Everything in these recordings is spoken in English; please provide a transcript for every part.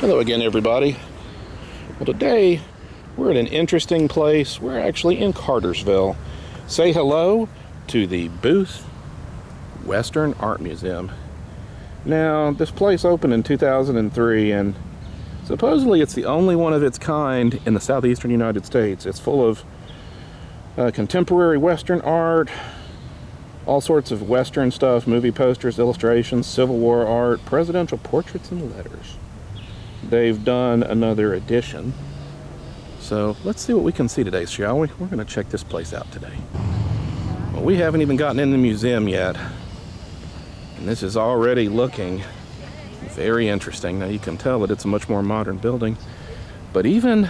Hello again, everybody. Well, today we're at an interesting place. We're actually in Cartersville. Say hello to the Booth Western Art Museum. Now, this place opened in 2003, and supposedly it's the only one of its kind in the southeastern United States. It's full of contemporary Western art, all sorts of Western stuff, movie posters, illustrations, Civil War art, presidential portraits, and letters. They've done another edition. So let's see what we can see today, shall we? We're going to check this place out today. Well, we haven't even gotten in the museum yet. And this is already looking very interesting. Now you can tell that it's a much more modern building. But even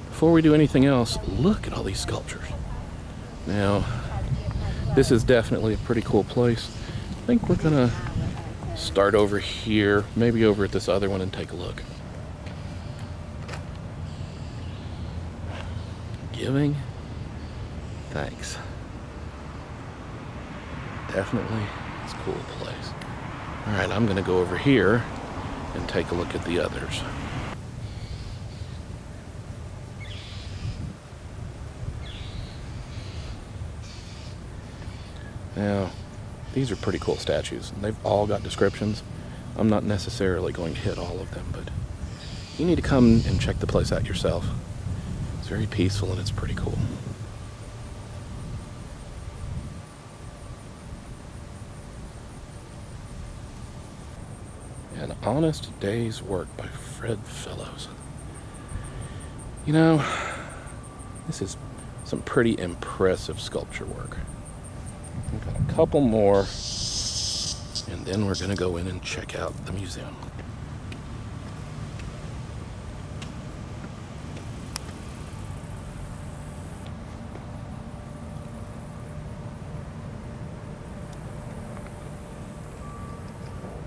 before we do anything else, look at all these sculptures. Now, this is definitely a pretty cool place. I think we're going to start over here, maybe over at this other one, and take a look. Giving thanks. Definitely, it's a cool place. All right, I'm going to go over here and take a look at the others. Now, these are pretty cool statues. They've all got descriptions. I'm not necessarily going to hit all of them, but you need to come and check the place out yourself. It's very peaceful and it's pretty cool. An Honest Day's Work by Fred Fellows. You know, this is some pretty impressive sculpture work. We've got a couple more, and then we're going to go in and check out the museum.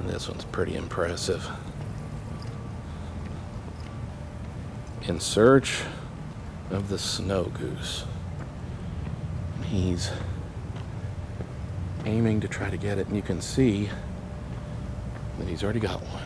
And this one's pretty impressive. In Search of the Snow Goose. He's aiming to try to get it, and you can see that he's already got one.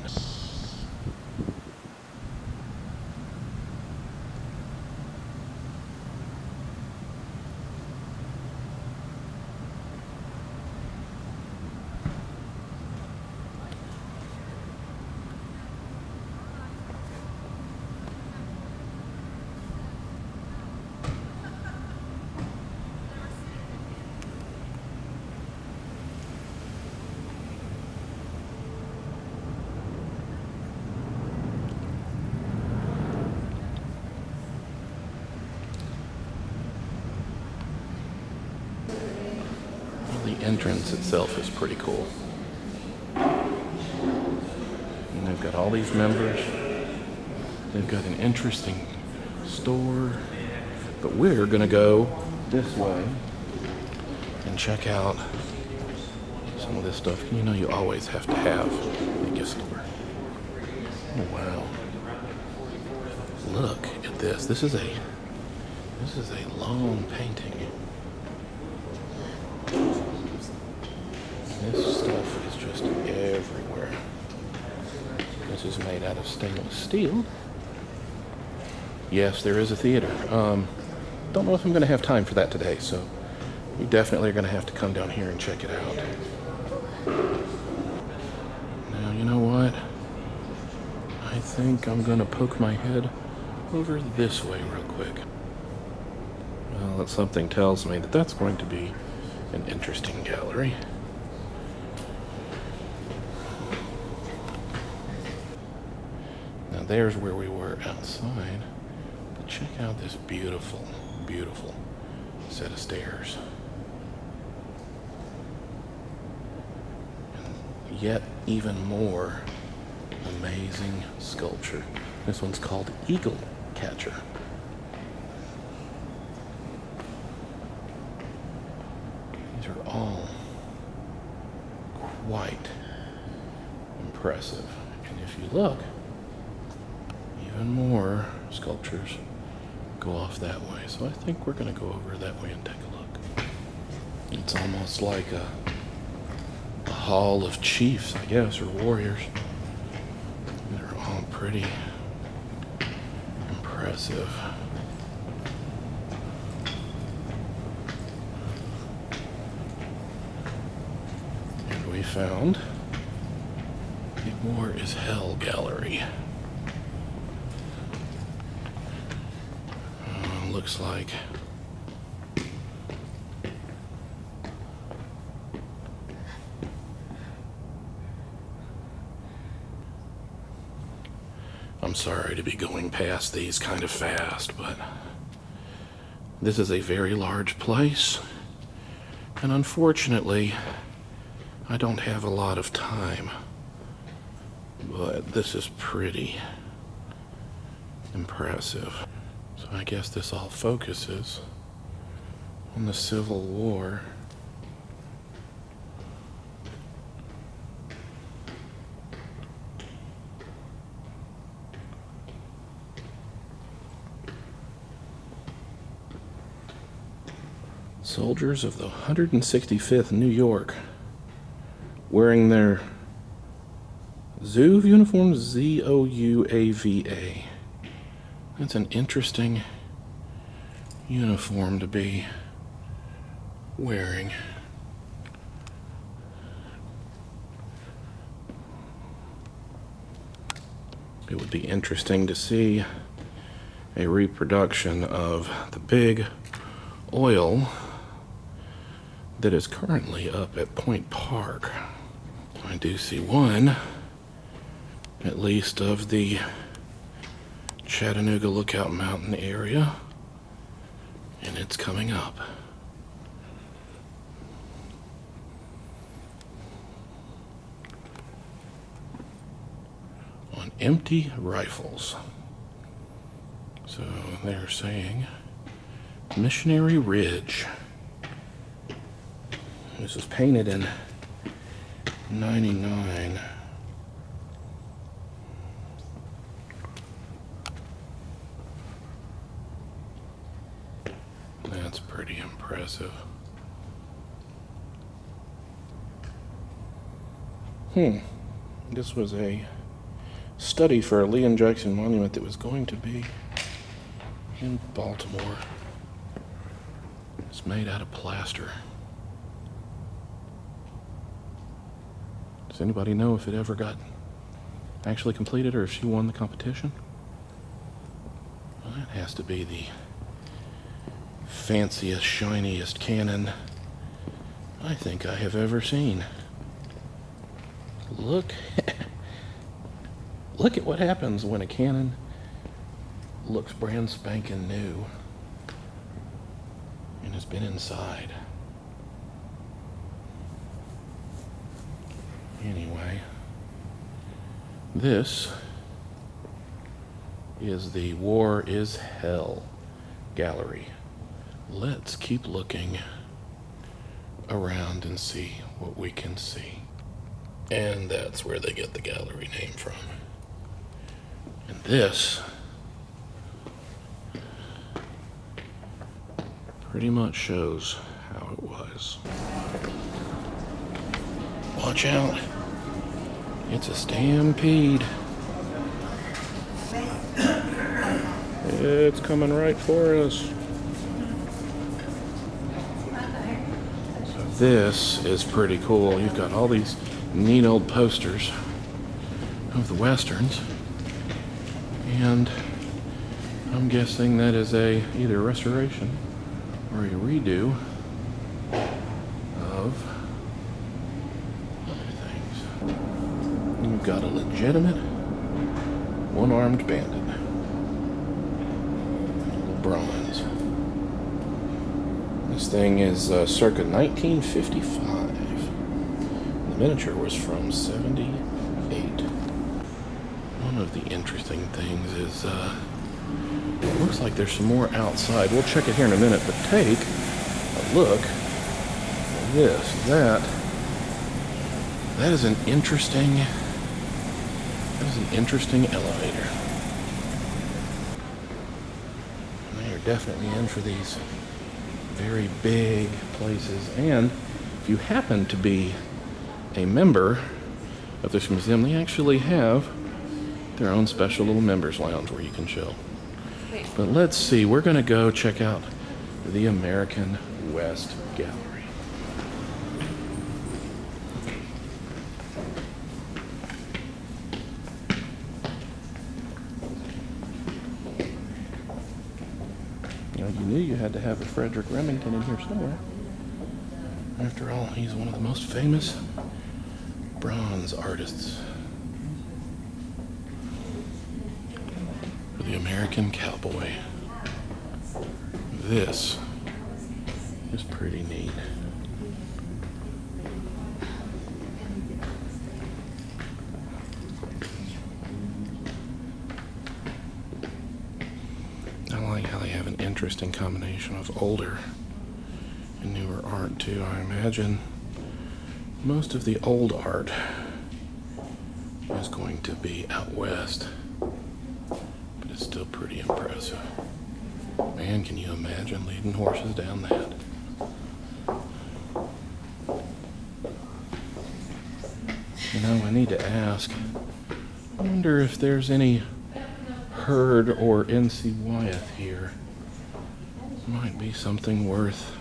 The entrance itself is pretty cool. And they've got all these members. They've got an interesting store. But we're going to go this way and check out some of this stuff. You know, you always have to have a gift store. Oh, wow. Look at this. This is a long painting. This stuff is just everywhere. This is made out of stainless steel. Yes, there is a theater. Don't know if I'm going to have time for that today, so you definitely are going to have to come down here and check it out. Now, you know what? I think I'm going to poke my head over this way real quick. Well, something tells me that that's going to be an interesting gallery. There's where we were outside, but check out this beautiful, beautiful set of stairs. And yet even more amazing sculpture. This one's called Eagle Catcher. These are all quite impressive. And if you look, even more sculptures go off that way. So I think we're going to go over that way and take a look. It's almost like a hall of chiefs, I guess, or warriors. They're all pretty impressive. And we found the War is Hell gallery. Looks like I'm sorry to be going past these kind of fast, but this is a very large place, and unfortunately I don't have a lot of time, but this is pretty impressive. So I guess this all focuses on the Civil War. Soldiers of the 165th New York wearing their Zouave uniforms, Z-O-U-A-V-A. That's an interesting uniform to be wearing. It would be interesting to see a reproduction of the big oil that is currently up at Point Park. I do see one, at least, of the Chattanooga Lookout Mountain area, and it's coming up. On empty rifles. So they're saying Missionary Ridge. This was painted in 99. That's pretty impressive. This was a study for a Leon Jackson monument that was going to be in Baltimore. It's made out of plaster. Does anybody know if it ever got actually completed or if she won the competition? Well, that has to be the fanciest, shiniest cannon I think I have ever seen. Look at what happens when a cannon looks brand spanking new and has been inside. Anyway, this is the War is Hell gallery. Let's keep looking around and see what we can see. And that's where they get the gallery name from. And this pretty much shows how it was. Watch out. It's a stampede. It's coming right for us. So this is pretty cool. You've got all these neat old posters of the Westerns. And I'm guessing that is either a restoration or a redo of other things. You've got a legitimate one-armed bandit. Bronze. This thing is circa 1955. The miniature was from 78. One of the interesting things is it looks like there's some more outside. We'll check it here in a minute, but take a look at this. That is an interesting elevator. And they are definitely in for these very big places. And if you happen to be a member of this museum, they actually have their own special little members lounge where you can chill. But let's see, we're going to go check out the American West Gallery. You knew you had to have a Frederick Remington in here somewhere. After all, he's one of the most famous bronze artists for the American cowboy. This is pretty neat. I like how they have an interesting combination of older and newer art too. I imagine most of the old art is going to be out west, but it's still pretty impressive. Man, can you imagine leading horses down that? You know, I need to ask, I wonder if there's any Herd or N.C. Wyeth here. Might be something worth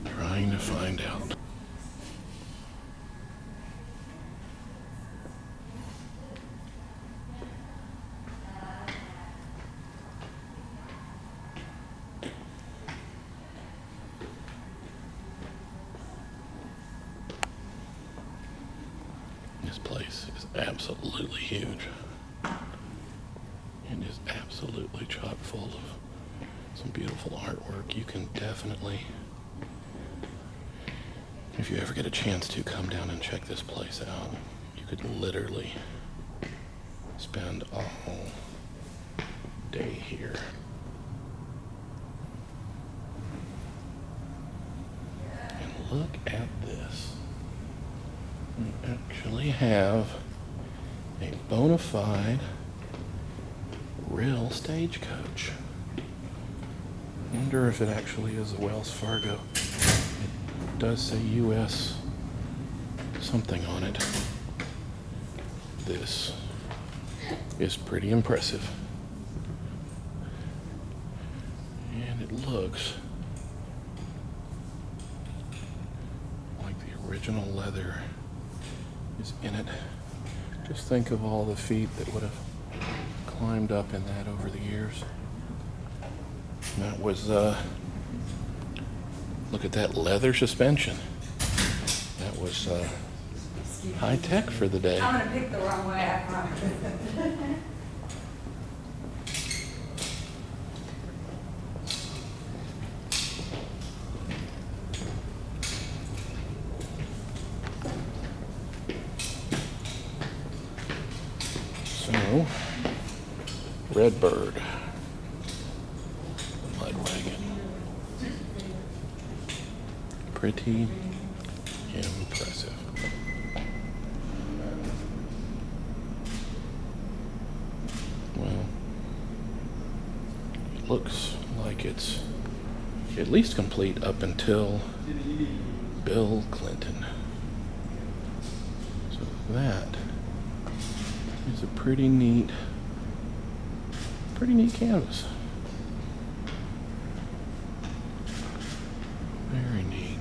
trying to find out. This place is absolutely huge. It is absolutely chock full of some beautiful artwork. You can definitely, if you ever get a chance to, come down and check this place out. You could literally spend a whole day here. And look at this. We actually have a bona fide real stagecoach. I wonder if it actually is a Wells Fargo. It does say U.S. something on it. This is pretty impressive. And it looks like the original leather is in it. Just think of all the feet that would have climbed up in that over the years. That was, look at that leather suspension. That was high tech for the day. I'm gonna pick the wrong way, I promise. So, Redbird. Mud wagon. Pretty impressive. Well, it looks like it's at least complete up until Bill Clinton. So that is a pretty neat canvas. Very neat.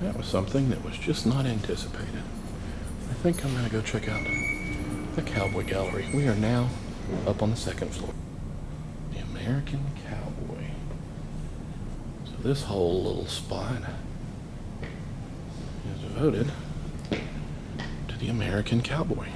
That was something that was just not anticipated. I think I'm going to go check out the Cowboy Gallery. We are now up on the second floor. The American Cowboy. So this whole little spot is devoted to the American Cowboy.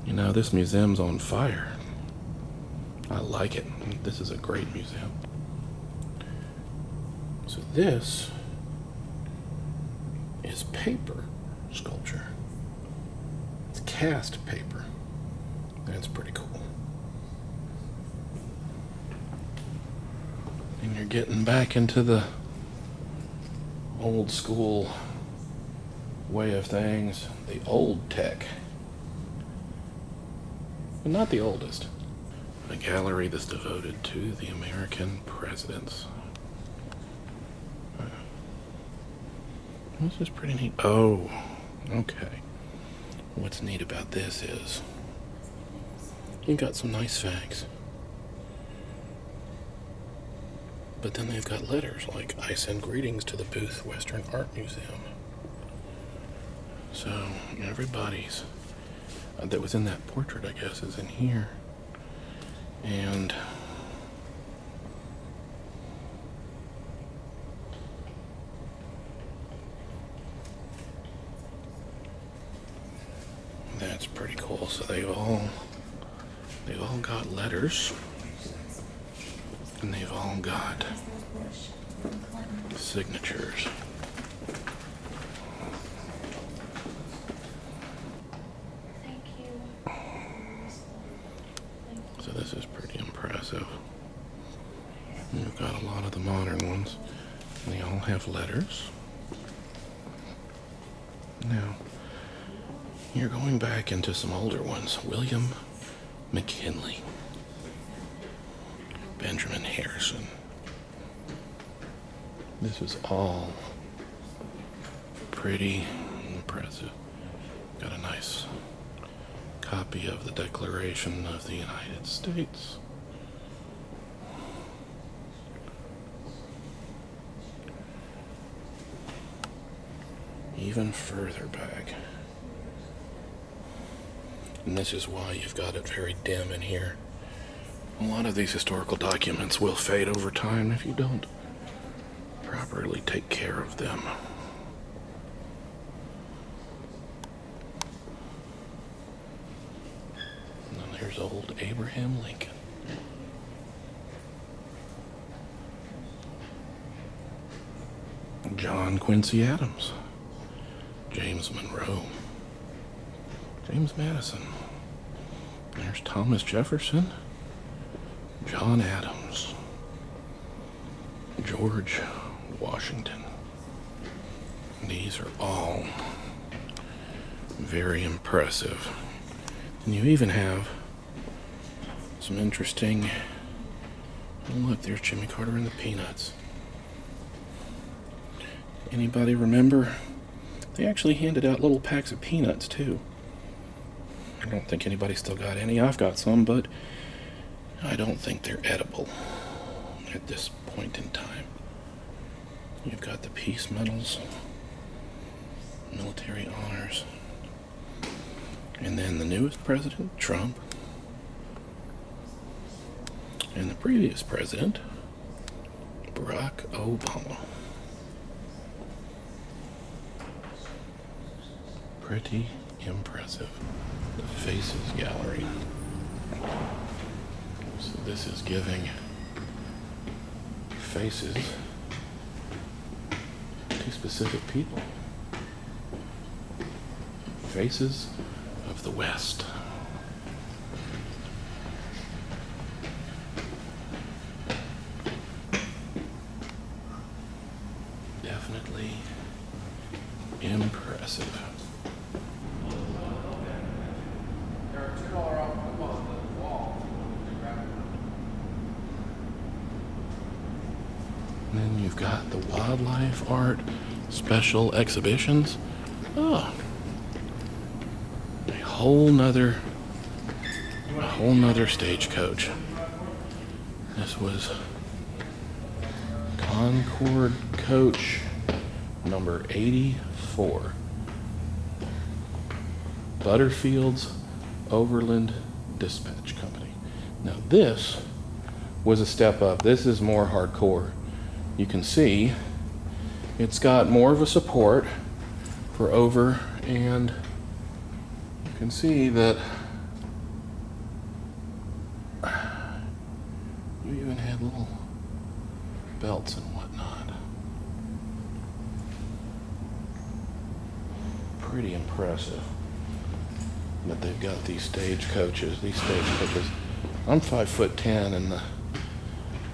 You know, this museum's on fire. I like it. This is a great museum. So this is paper sculpture. It's cast paper. That's pretty cool. And you're getting back into the old school way of things, the old tech, but not the oldest. A gallery that's devoted to the American presidents. This is pretty neat. Oh, okay. What's neat about this is you got some nice facts, but then they've got letters like, "I send greetings to the Booth Western Art Museum." So everybody's that was in that portrait, I guess, is in here. And that's pretty cool. So they've all got letters, and they've all got signatures. So this is pretty impressive. You've got a lot of the modern ones, and they all have letters. Now, you're going back into some older ones. William McKinley, Benjamin Harrison. This is all pretty impressive. Got a nice copy of the Declaration of the United States. Even further back. And this is why you've got it very dim in here. A lot of these historical documents will fade over time if you don't properly take care of them. And then there's old Abraham Lincoln. John Quincy Adams. James Monroe. James Madison. There's Thomas Jefferson. John Adams. George Washington. These are all very impressive. And you even have some interesting, oh look, there's Jimmy Carter and the Peanuts. Anybody remember? They actually handed out little packs of peanuts too. I don't think anybody still got any. I've got some, but I don't think they're edible at this point in time. You've got the peace medals, military honors, and then the newest president, Trump, and the previous president, Barack Obama. Pretty impressive. The Faces Gallery. So this is giving faces to specific people. Faces of the West. Definitely impressive. And then you've got the wildlife art special exhibitions. Oh, a whole nother stagecoach. This was Concord coach number 84. Butterfield's Overland Dispatch Company. Now this was a step up. This is more hardcore. You can see it's got more of a support for over, and you can see that you even had little belts and whatnot. Pretty impressive. But they've got these stagecoaches. These stagecoaches, I'm 5'10", and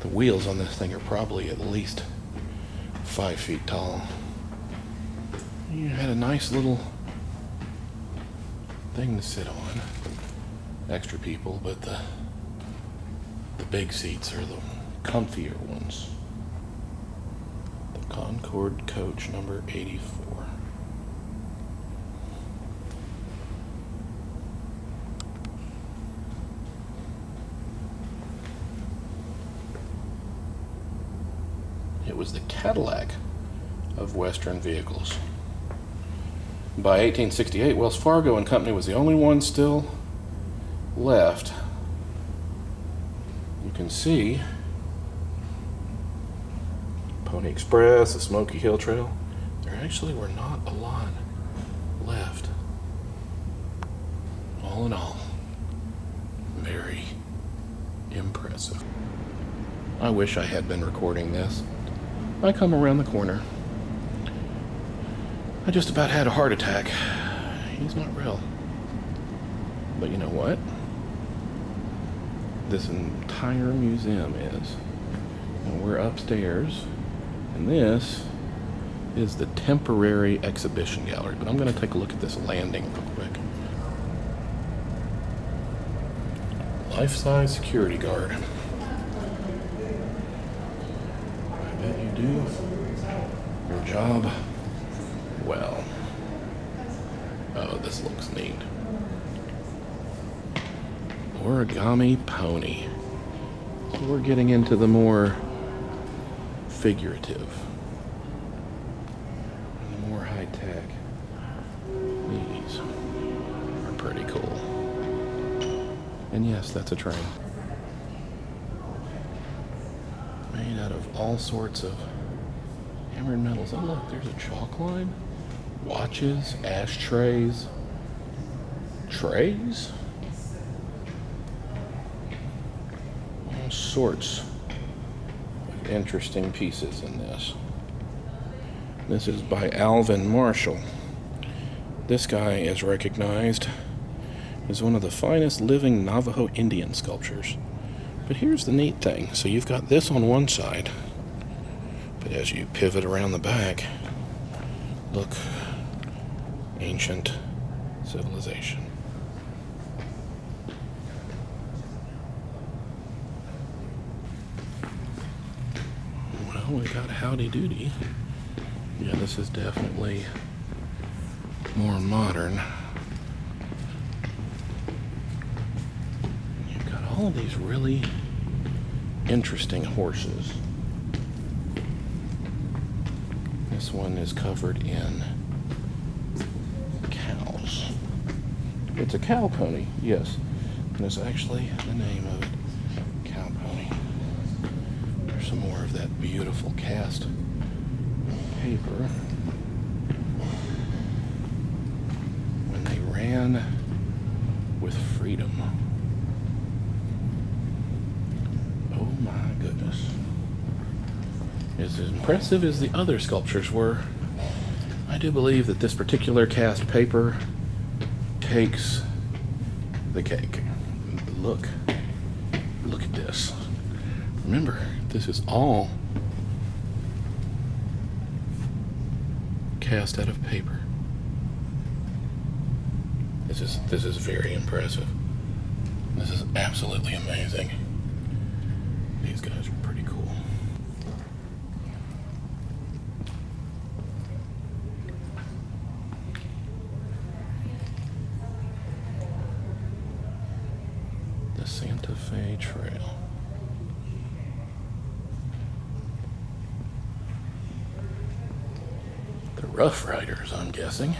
the wheels on this thing are probably at least 5 feet tall. You had a nice little thing to sit on. Extra people, but the big seats are the comfier ones. The Concorde coach number 84. It was the Cadillac of Western vehicles. By 1868, Wells Fargo and Company was the only one still left. You can see Pony Express, the Smoky Hill Trail. There actually were not a lot left. All in all, very impressive. I wish I had been recording this. I come around the corner. I just about had a heart attack. He's not real. But you know what? This entire museum is. And we're upstairs. And this is the temporary exhibition gallery. But I'm going to take a look at this landing real quick. Life-size security guard. I bet you do your job well. Oh, this looks neat. Origami pony. So we're getting into the more figurative, and the more high-tech. These are pretty cool. And yes, that's a train. Made out of all sorts of hammered metals. Oh look, there's a chalk line. Watches, ashtrays, trays. All sorts of interesting pieces in this. This is by Alvin Marshall. This guy is recognized as one of the finest living Navajo Indian sculptures. But here's the neat thing. So you've got this on one side, but as you pivot around the back, look, ancient civilization. Well, we got Howdy Doody. Yeah, this is definitely more modern. You've got all of these really interesting horses. This one is covered in cows. It's a cow pony, yes. And it's actually the name of it, cow pony. There's some more of that beautiful cast paper. When they ran with freedom. Oh my goodness. As impressive as the other sculptures were, I do believe that this particular cast paper takes the cake. Look at this. Remember, this is all cast out of paper. This is very impressive. This is absolutely amazing. These guys are pretty cool. The Santa Fe Trail. The Rough Riders, I'm guessing.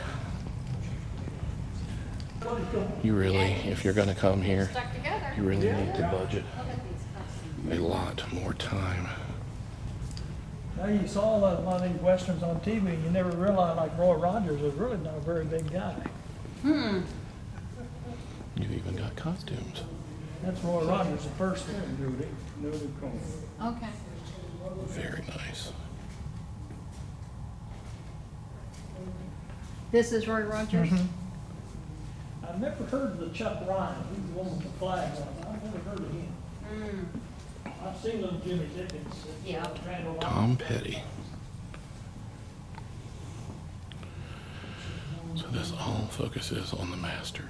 You really, if you're going to come here, you really need to budget a lot more time. Now you saw a lot of these westerns on TV, and you never realized like Roy Rogers was really not a very big guy. You've even got costumes. That's Roy Rogers, the first one. Okay. Very nice. This is Roy Rogers? I've never heard of the Chuck Ryan. He's the one with the flag on. I've never heard of him. I've seen little Jimmy Dickens. Yeah. Tom Petty. So this all focuses on the master.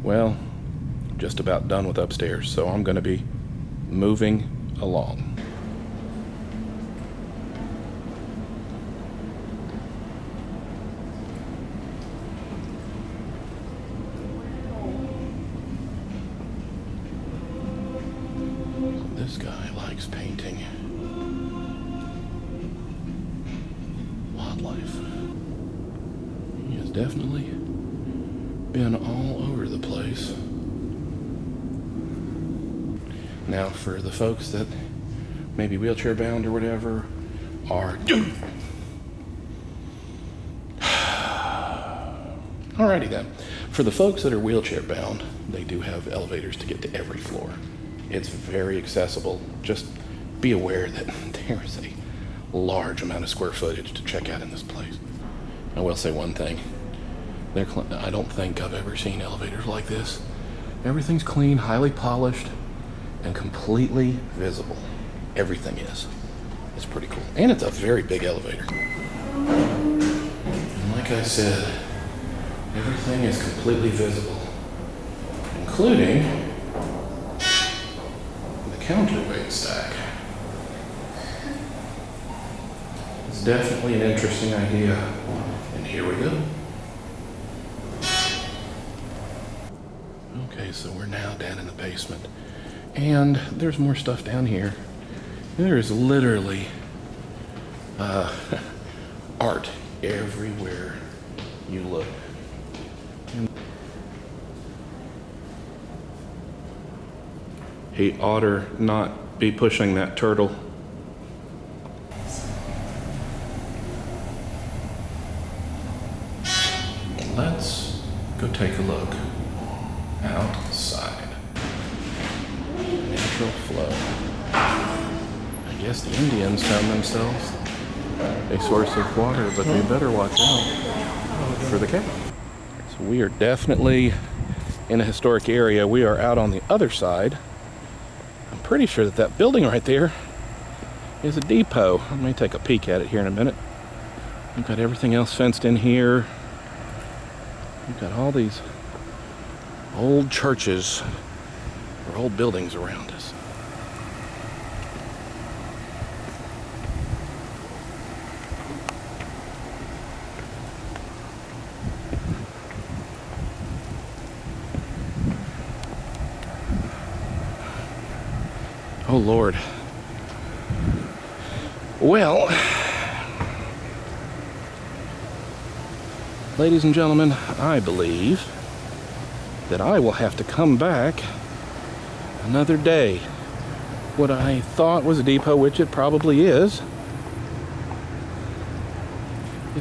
Well, just about done with upstairs, so I'm going to be moving along. This guy likes painting wildlife. He has definitely been all over the place. Now, for the folks that maybe wheelchair bound or whatever are alrighty then. For the folks that are wheelchair bound, they do have elevators to get to every floor. It's very accessible. Just be aware that there is a large amount of square footage to check out in this place. I will say one thing. I don't think I've ever seen elevators like this. Everything's clean, highly polished, and completely visible. Everything is. It's pretty cool. And it's a very big elevator. And like I said, everything is completely visible, including the counterweight stack. It's definitely an interesting idea. And here we go. Okay, so we're now down in the basement, and there's more stuff down here. There is literally art everywhere you look. He oughter not be pushing that turtle. Let's go take a look outside. Natural flow. I guess the Indians found themselves a source of water, but they better watch out for the cat. So we are definitely in a historic area. We are out on the other side. I'm pretty sure that that building right there is a depot. Let me take a peek at it here in a minute. We've got everything else fenced in here. We've got all these old churches or old buildings around us. Oh Lord. Well, ladies and gentlemen, I believe that I will have to come back another day. What I thought was a depot, which it probably is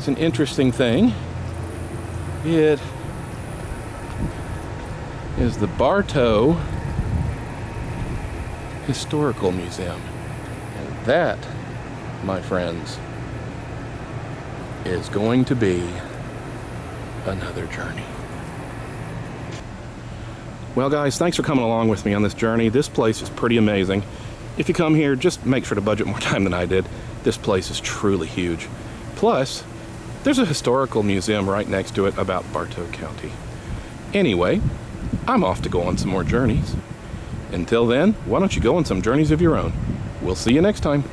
an interesting thing. It is the Bartow Historical Museum. And that, my friends, is going to be another journey. Well guys, thanks for coming along with me on this journey. This place is pretty amazing. If you come here, just make sure to budget more time than I did. This place is truly huge. Plus, there's a historical museum right next to it about Bartow County. Anyway, I'm off to go on some more journeys. Until then, why don't you go on some journeys of your own? We'll see you next time.